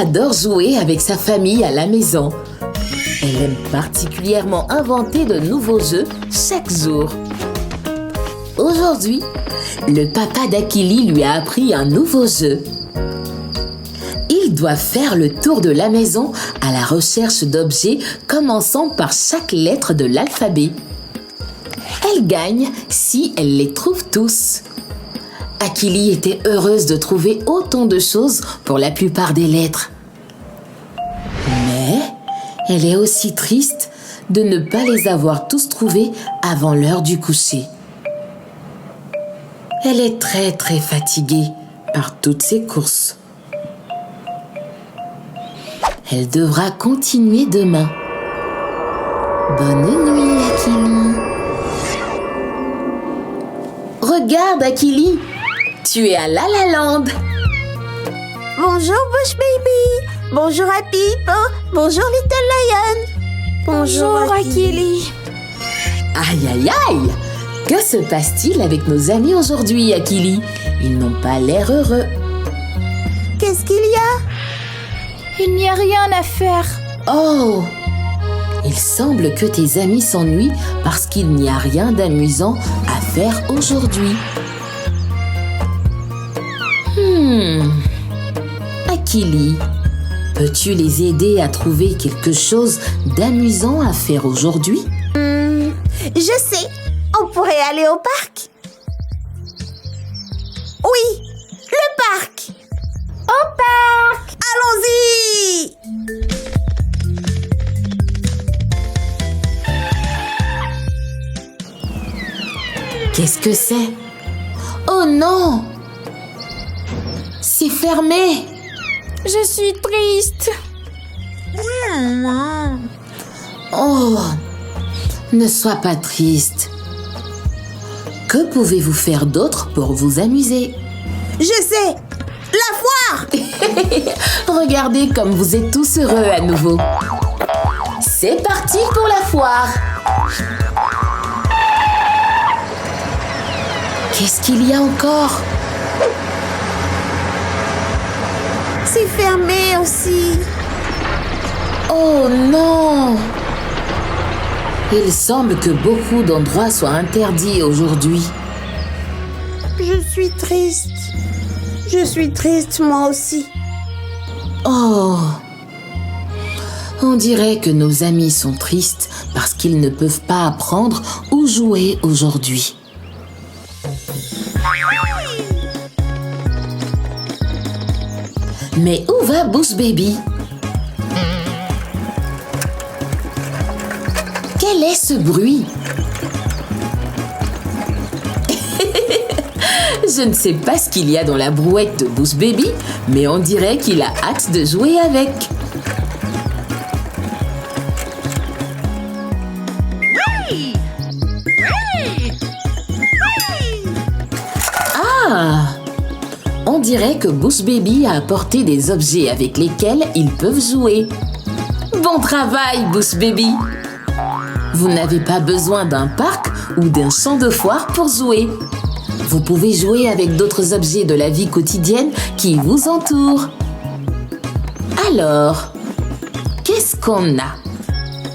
adore jouer avec sa famille à la maison. Elle aime particulièrement inventer de nouveaux jeux chaque jour. Aujourd'hui, le papa d'Akili lui a appris un nouveau jeu. Il doit faire le tour de la maison à la recherche d'objets commençant par chaque lettre de l'alphabet. Elle gagne si elle les trouve tous. Akili était heureuse de trouver autant de choses pour la plupart des lettres. Mais elle est aussi triste de ne pas les avoir tous trouvés avant l'heure du coucher. Elle est très fatiguée par toutes ces courses. Elle devra continuer demain. Bonne nuit, Akili. Regarde, Akili, tu es à La La Land. Bonjour, Bush Baby. Bonjour à Pip. Bonjour, Little Lion. Bonjour, Akili. Aïe, aïe, aïe! Que se passe-t-il avec nos amis aujourd'hui, Akili? Ils n'ont pas l'air heureux. Qu'est-ce qu'il y a? Il n'y a rien à faire. Oh! Il semble que tes amis s'ennuient parce qu'il n'y a rien d'amusant à faire aujourd'hui. Akili, peux-tu les aider à trouver quelque chose d'amusant à faire aujourd'hui? Je sais. On pourrait aller au parc. Oui, le parc. Au parc. Allons-y. Qu'est-ce que c'est? Oh non! C'est fermé! Je suis triste. Oh! Ne sois pas triste. Que pouvez-vous faire d'autre pour vous amuser? Je sais. La foire. Regardez comme vous êtes tous heureux à nouveau. C'est parti pour la foire! Qu'est-ce qu'il y a encore? C'est fermé aussi. Oh non! Il semble que beaucoup d'endroits soient interdits aujourd'hui. Je suis triste. Je suis triste moi aussi. Oh! On dirait que nos amis sont tristes parce qu'ils ne peuvent pas apprendre ou jouer aujourd'hui. Mais où va Bush Baby? Quel est ce bruit? Je ne sais pas ce qu'il y a dans la brouette de Bush Baby, mais on dirait qu'il a hâte de jouer avec. Ah! On dirait que Bush Baby a apporté des objets avec lesquels ils peuvent jouer. Bon travail, Bush Baby! Vous n'avez pas besoin d'un parc ou d'un champ de foire pour jouer. Vous pouvez jouer avec d'autres objets de la vie quotidienne qui vous entourent. Alors, qu'est-ce qu'on a?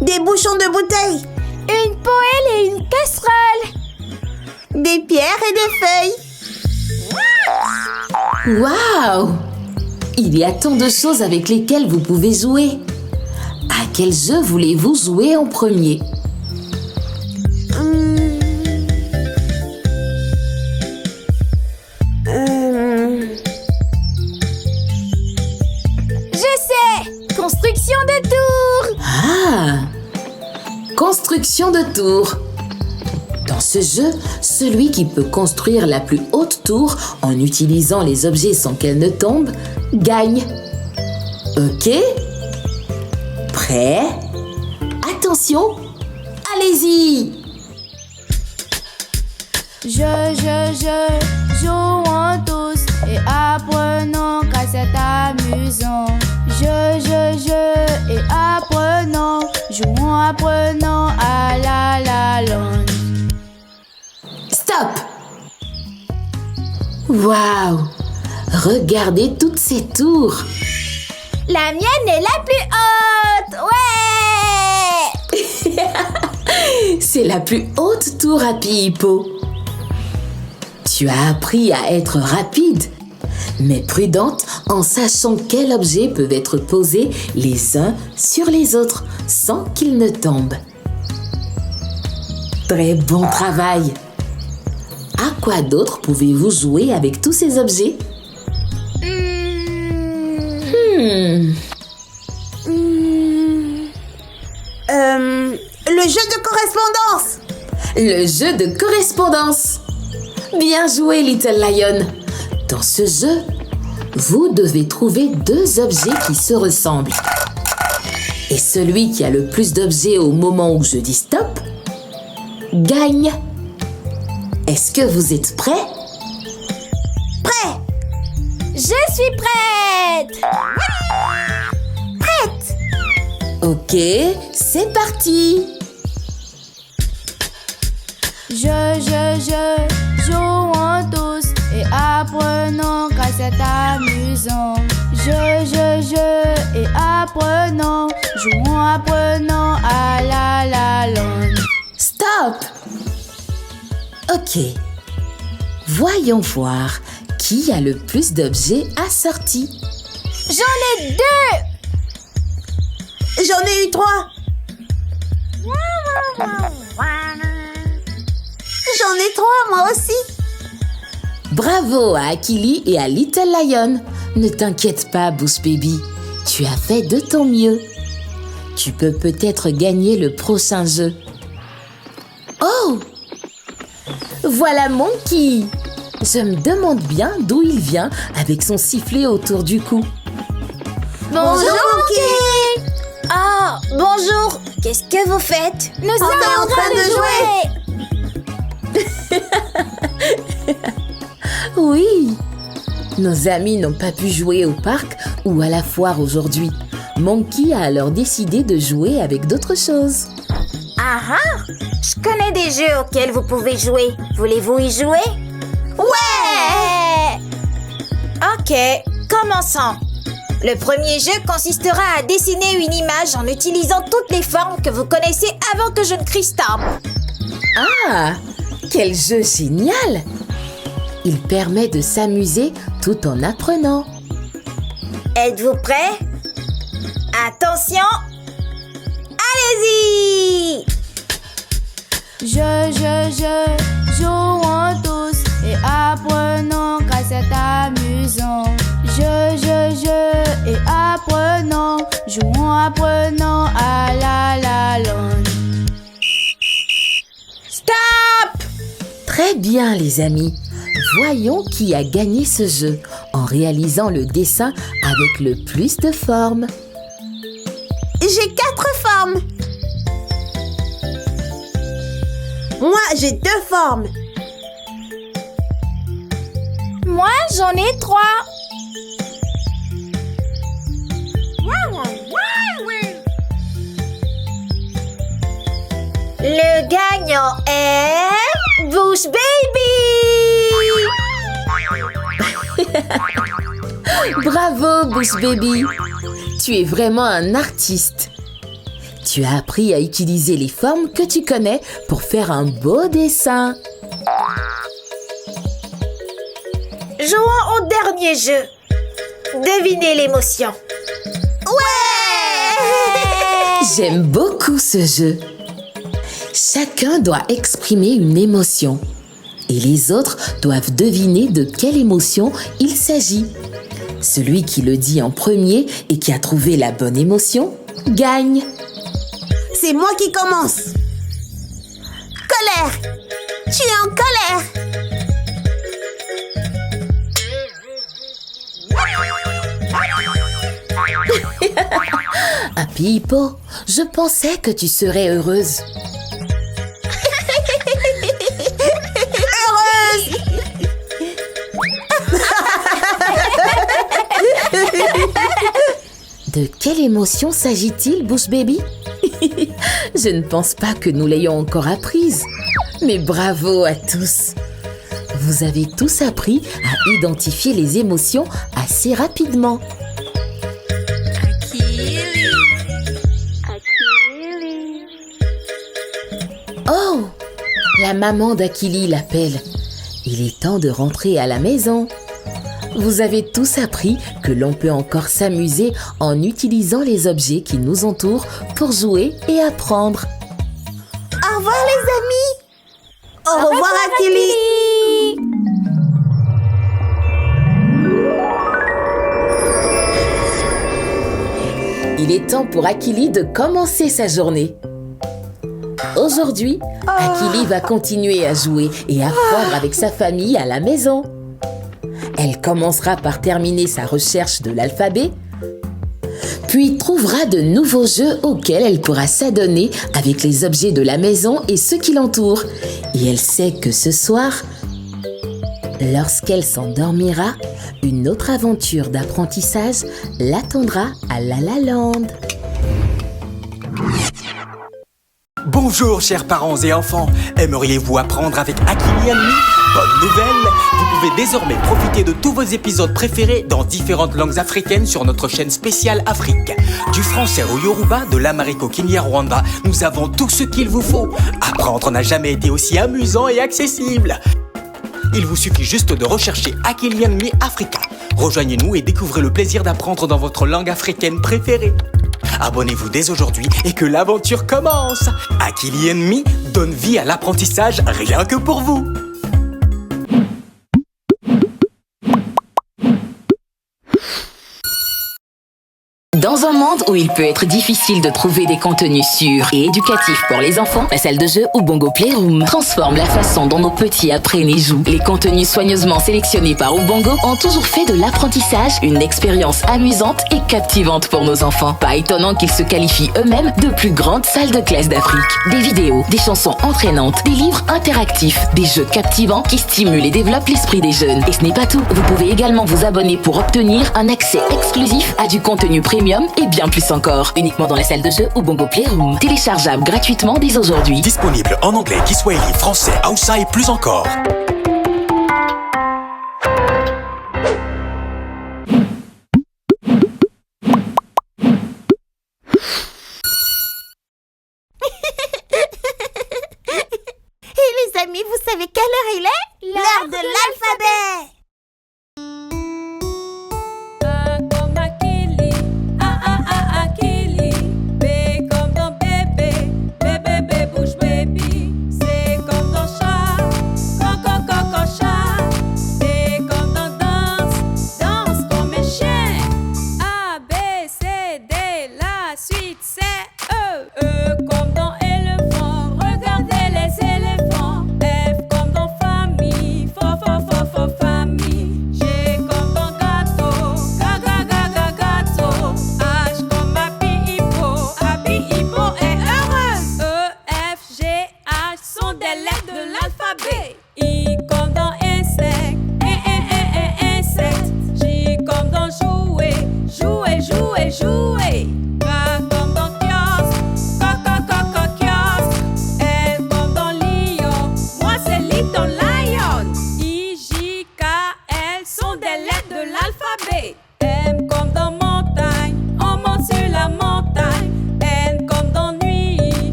Des bouchons de bouteilles. Une poêle et une casserole. Des pierres et des feuilles. Waouh! Il y a tant de choses avec lesquelles vous pouvez jouer. À quel jeu voulez-vous jouer en premier? Je sais! Construction de tours. Ah! Construction de tours. Dans ce jeu, celui qui peut construire la plus haute tour en utilisant les objets sans qu'elle ne tombe, gagne. Ok? Prêt? Attention! Allez-y! Jouons tous et apprenons car c'est amusant. Et apprenons, jouons, apprenons à la Land. Stop! Waouh! Regardez toutes ces tours! La mienne est la plus haute. Ouais. C'est la plus haute tour Happy Hippo. Tu as appris à être rapide, mais prudente en sachant quels objets peuvent être posés les uns sur les autres sans qu'ils ne tombent. Très bon travail! À quoi d'autre pouvez-vous jouer avec tous ces objets? Le jeu de correspondance. Le jeu de correspondance! Bien joué, Little Lion! Dans ce jeu, vous devez trouver 2 objets qui se ressemblent. Et celui qui a le plus d'objets au moment où je dis stop, gagne. Est-ce que vous êtes prêts? Prêt. Je suis prête. Prête. Ok, c'est parti! Jouons tous et apprenons car c'est amusant. Et apprenons, jouons, apprenons à la langue. Stop! Ok. Voyons voir qui a le plus d'objets assortis. J'en ai 2. J'en ai eu 3. J'en ai 3, moi aussi. Bravo à Akili et à Little Lion. Ne t'inquiète pas, Boost Baby. Tu as fait de ton mieux. Tu peux peut-être gagner le prochain jeu. Oh! Voilà Monkey. Je me demande bien d'où il vient avec son sifflet autour du cou. Bonjour, Monkey. Ah, bonjour. Qu'est-ce que vous faites? Nous sommes en train de jouer. Oui, nos amis n'ont pas pu jouer au parc ou à la foire aujourd'hui. Monkey a alors décidé de jouer avec d'autres choses. Ah ah, je connais des jeux auxquels vous pouvez jouer. Voulez-vous y jouer? Ouais. Ok, commençons. Le premier jeu consistera à dessiner une image en utilisant toutes les formes que vous connaissez avant que je ne crie stop. Ah, quel jeu génial! Il permet de s'amuser tout en apprenant. Êtes-vous prêts? Attention! Allez-y! Jouons tous et apprenons car c'est amusant. Et apprenons, jouons, apprenons à la langue. Stop! Très bien, les amis. Voyons qui a gagné ce jeu en réalisant le dessin avec le plus de formes. J'ai 4 formes. Moi, j'ai 2 formes. Moi, j'en ai 3. Le gagnant est... Boost Baby! Bravo, Boost Baby! Tu es vraiment un artiste. Tu as appris à utiliser les formes que tu connais pour faire un beau dessin. Jouons au dernier jeu. Devinez l'émotion. J'aime beaucoup ce jeu. Chacun doit exprimer une émotion et les autres doivent deviner de quelle émotion il s'agit. Celui qui le dit en premier et qui a trouvé la bonne émotion gagne. C'est moi qui commence. Colère. Tu es en colère. Happy Hippo, je pensais que tu serais heureuse. De quelle émotion s'agit-il, Boost Baby? Je ne pense pas que nous l'ayons encore apprise. Mais bravo à tous! Vous avez tous appris à identifier les émotions assez rapidement. Oh! La maman d'Akili l'appelle. Il est temps de rentrer à la maison. Vous avez tous appris que l'on peut encore s'amuser en utilisant les objets qui nous entourent pour jouer et apprendre. Au revoir les amis. Au revoir Akili. Il est temps pour Akili de commencer sa journée. Aujourd'hui, Akili va continuer à jouer et apprendre avec sa famille à la maison. Elle commencera par terminer sa recherche de l'alphabet, puis trouvera de nouveaux jeux auxquels elle pourra s'adonner avec les objets de la maison et ceux qui l'entourent. Et elle sait que ce soir, lorsqu'elle s'endormira, une autre aventure d'apprentissage l'attendra à La La Land. Bonjour chers parents et enfants, aimeriez-vous apprendre avec Akili Me? Bonne nouvelle, vous pouvez désormais profiter de tous vos épisodes préférés dans différentes langues africaines sur notre chaîne spéciale Afrique. Du français au Yoruba, de l'amérique au Kinyarwanda, nous avons tout ce qu'il vous faut. Apprendre n'a jamais été aussi amusant et accessible. Il vous suffit juste de rechercher Akili Me Africa. Rejoignez-nous et découvrez le plaisir d'apprendre dans votre langue africaine préférée. Abonnez-vous dès aujourd'hui et que l'aventure commence. Akili Me donne vie à l'apprentissage rien que pour vous. Dans un monde où il peut être difficile de trouver des contenus sûrs et éducatifs pour les enfants, la salle de jeu Ubongo Playroom transforme la façon dont nos petits apprennent et jouent. Les contenus soigneusement sélectionnés par Ubongo ont toujours fait de l'apprentissage une expérience amusante et captivante pour nos enfants. Pas étonnant qu'ils se qualifient eux-mêmes de plus grandes salles de classe d'Afrique. Des vidéos, des chansons entraînantes, des livres interactifs, des jeux captivants qui stimulent et développent l'esprit des jeunes. Et ce n'est pas tout, vous pouvez également vous abonner pour obtenir un accès exclusif à du contenu premium et bien plus encore, uniquement dans la salle de jeu Ubongo Playroom. Téléchargeable gratuitement dès aujourd'hui. Disponible en anglais, Kiswahili, français, Hausa et plus encore. Et les amis, vous savez quelle heure il est? L'heure de l'alphabet.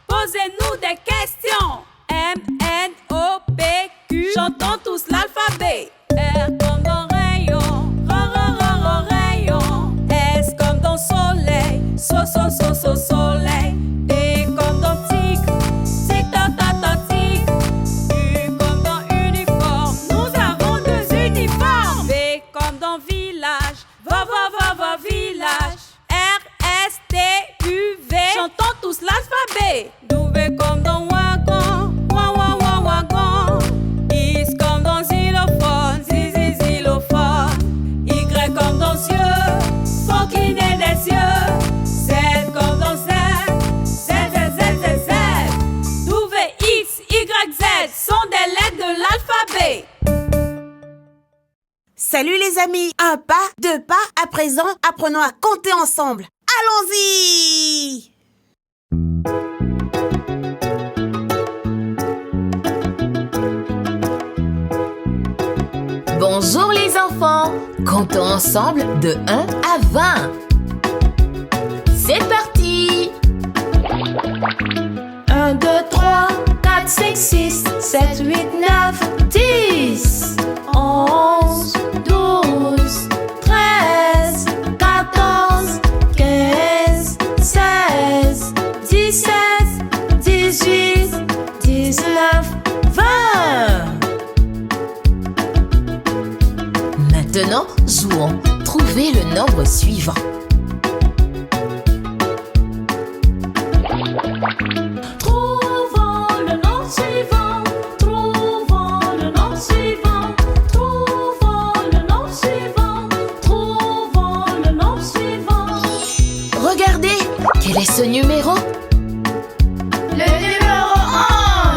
Posez-nous des questions. M-N-O-P-Q. Chantons tous l'alphabet. R comme dans rayon. Rayon. S comme dans soleil. Soleil. T comme dans tigre. Tigre. U comme dans uniforme. Nous avons 2 uniformes. V comme dans village. Va, village. R-S-T-U-V. Chantons tous l'alphabet. W comme dans wagon. Wagon. Is comme dans xylophone. Xylophone. Y comme dans yeux. Faut qu'il ait des yeux. Z comme dans Z. Z. W, X, Y, Z sont des lettres de l'alphabet. Salut les amis, 1 pas, 2 pas, à présent, apprenons à compter ensemble. Allons-y! Comptons ensemble de 1 à 20. C'est parti! 1, 2, 3, 4, 5, 6, 7, 8, 9, 10, 11, 12, 13, 14, 15, 16, 17, 18, 19, 20. Maintenant, jouons. Trouvez le nombre suivant. Trouvons le nombre suivant. Trouvons le nombre suivant. Trouvons le nombre suivant. Trouvons le nombre suivant. Regardez, quel est ce numéro? Le numéro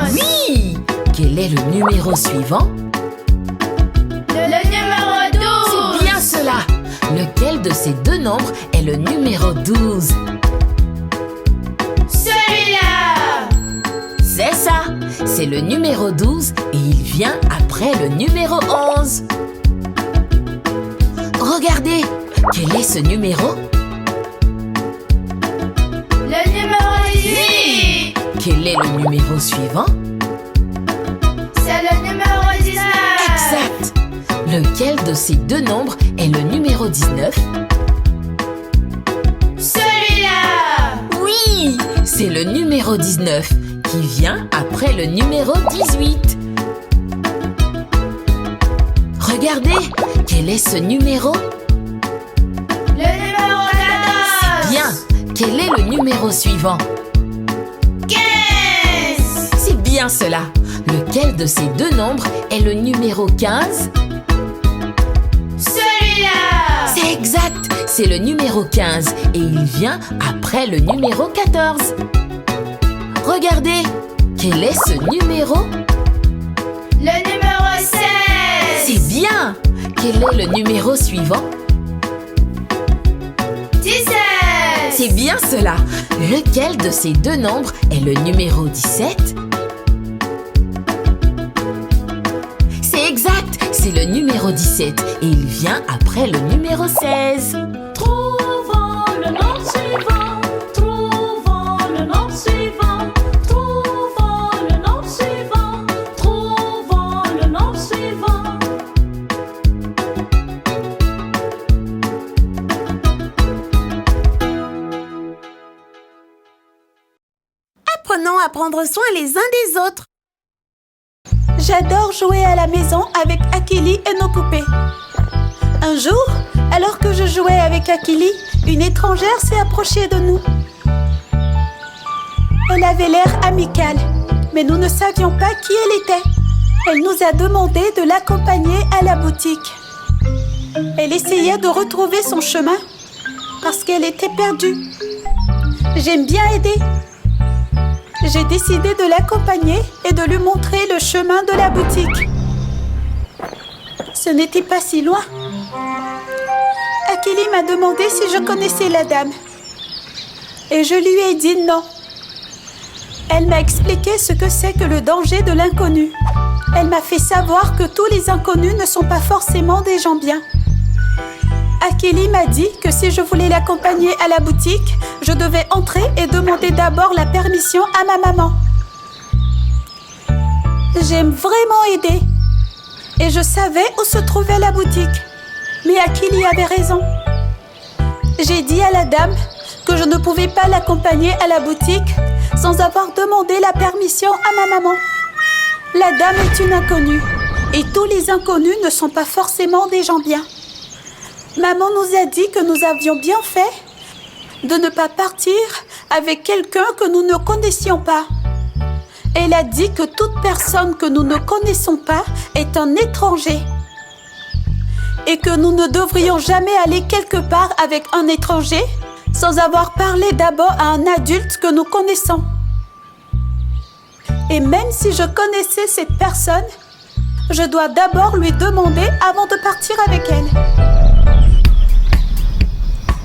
11. Oui! Quel est le numéro suivant? Le numéro 12. C'est bien cela! Lequel de ces deux nombres est le numéro 12? Celui-là. C'est ça! C'est le numéro 12 et il vient après le numéro 11. Regardez, quel est ce numéro? Le numéro 18. Quel est le numéro suivant? C'est le numéro 19. Exact! Lequel de ces deux nombres est le numéro 19? Celui-là. Oui! C'est le numéro 19 qui vient après le numéro 18. Regardez, quel est ce numéro? Le numéro 14. Bien! Quel est le numéro suivant? 15. C'est bien cela! Lequel de ces deux nombres est le numéro 15? Celui-là. C'est exact! C'est le numéro 15 et il vient après le numéro 14. Regardez, quel est ce numéro? Le numéro 16. C'est bien! Quel est le numéro suivant? 17. C'est bien cela! Lequel de ces deux nombres est le numéro 17? C'est exact! C'est le numéro 17 et il vient après le numéro 16. Trouvons le nombre suivant. Trouvons le nombre suivant. Trouvons le nombre suivant. Trouvons le nombre suivant. Apprenons à prendre soin les uns des autres. J'adore jouer à la maison avec Akili et nos poupées. Un jour, alors que je jouais avec Akili, une étrangère s'est approchée de nous. Elle avait l'air amicale, mais nous ne savions pas qui elle était. Elle nous a demandé de l'accompagner à la boutique. Elle essayait de retrouver son chemin parce qu'elle était perdue. J'aime bien aider. J'ai décidé de l'accompagner et de lui montrer le chemin de la boutique. Ce n'était pas si loin. Akili m'a demandé si je connaissais la dame. Et je lui ai dit non. Elle m'a expliqué ce que c'est que le danger de l'inconnu. Elle m'a fait savoir que tous les inconnus ne sont pas forcément des gens bien. Akili m'a dit que si je voulais l'accompagner à la boutique, je devais entrer et demander d'abord la permission à ma maman. J'aime vraiment aider. Et je savais où se trouvait la boutique. Mais Akili avait raison. J'ai dit à la dame que je ne pouvais pas l'accompagner à la boutique sans avoir demandé la permission à ma maman. La dame est une inconnue. Et tous les inconnus ne sont pas forcément des gens bien. Maman nous a dit que nous avions bien fait de ne pas partir avec quelqu'un que nous ne connaissions pas. Elle a dit que toute personne que nous ne connaissons pas est un étranger et que nous ne devrions jamais aller quelque part avec un étranger sans avoir parlé d'abord à un adulte que nous connaissons. Et même si je connaissais cette personne, je dois d'abord lui demander avant de partir avec elle.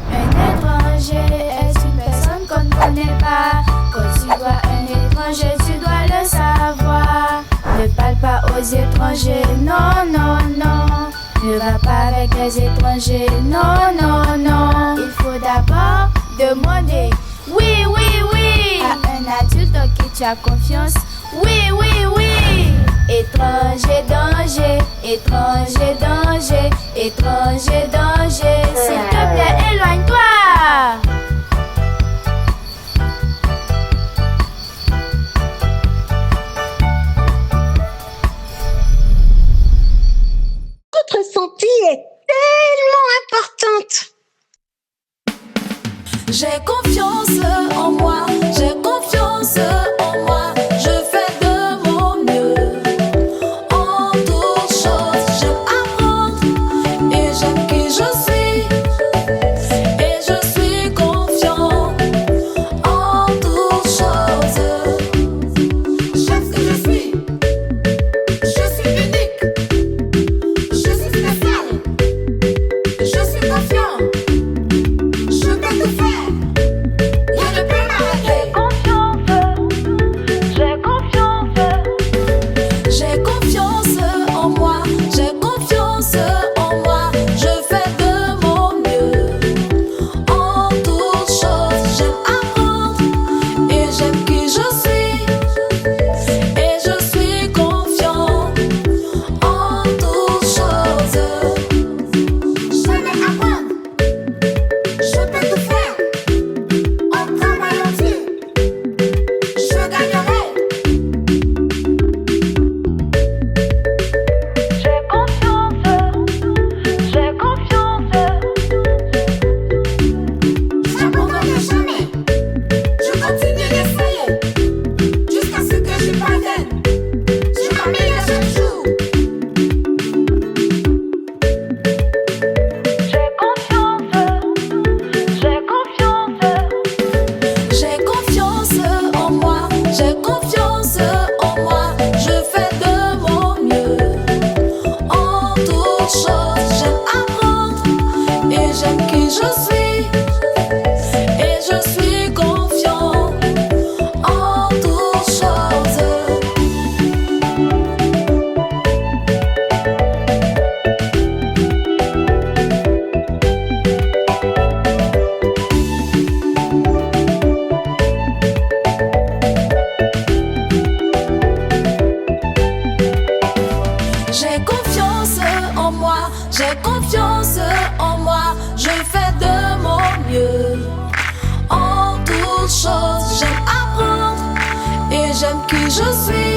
Un étranger est une personne qu'on ne connaît pas. Quand tu vois un étranger, tu dois le savoir. Ne parle pas aux étrangers, non, non, non. Ne va pas avec les étrangers. Non, non, non. Il faut d'abord demander. Oui, oui, oui. À un adulte en qui tu as confiance. Oui, oui, oui. Étranger, danger. Étranger, danger. Étranger, danger. S'il te plaît, éloigne-toi. Votre santé est tellement importante. J'ai confiance en moi, j'ai confiance en moi. Je fais de mon mieux. En toutes choses, j'aime apprendre et j'aime qui je suis. Et je suis confiant en toutes choses. J'aime ce que je suis. Je suis unique. Je suis spécial. Je suis confiant. Je peux tout faire. Y'a ne peut m'arrêter. J'ai confiance. J'ai confiance en moi. J'ai confiance en moi. Je fais de mon mieux. En toutes choses, j'aime apprendre et j'aime qui je suis. Et je suis confiant en toutes choses. J'aime apprendre. Je peux tout faire. En travaillant dur, je gagnerai. J'ai confiance. J'abandonne jamais. Je continue d'essayer jusqu'à ce que je parvienne. Je m'améliore chaque jour. J'ai confiance en moi, j'ai confiance en moi. Je fais de mon mieux. En toutes choses, j'aime apprendre et j'aime qui je suis. Et je suis confiant en toutes choses. J'ai confiance en moi, j'ai confiance en moi. Je fais de mon mieux. En toutes choses, j'aime apprendre et j'aime qui je suis.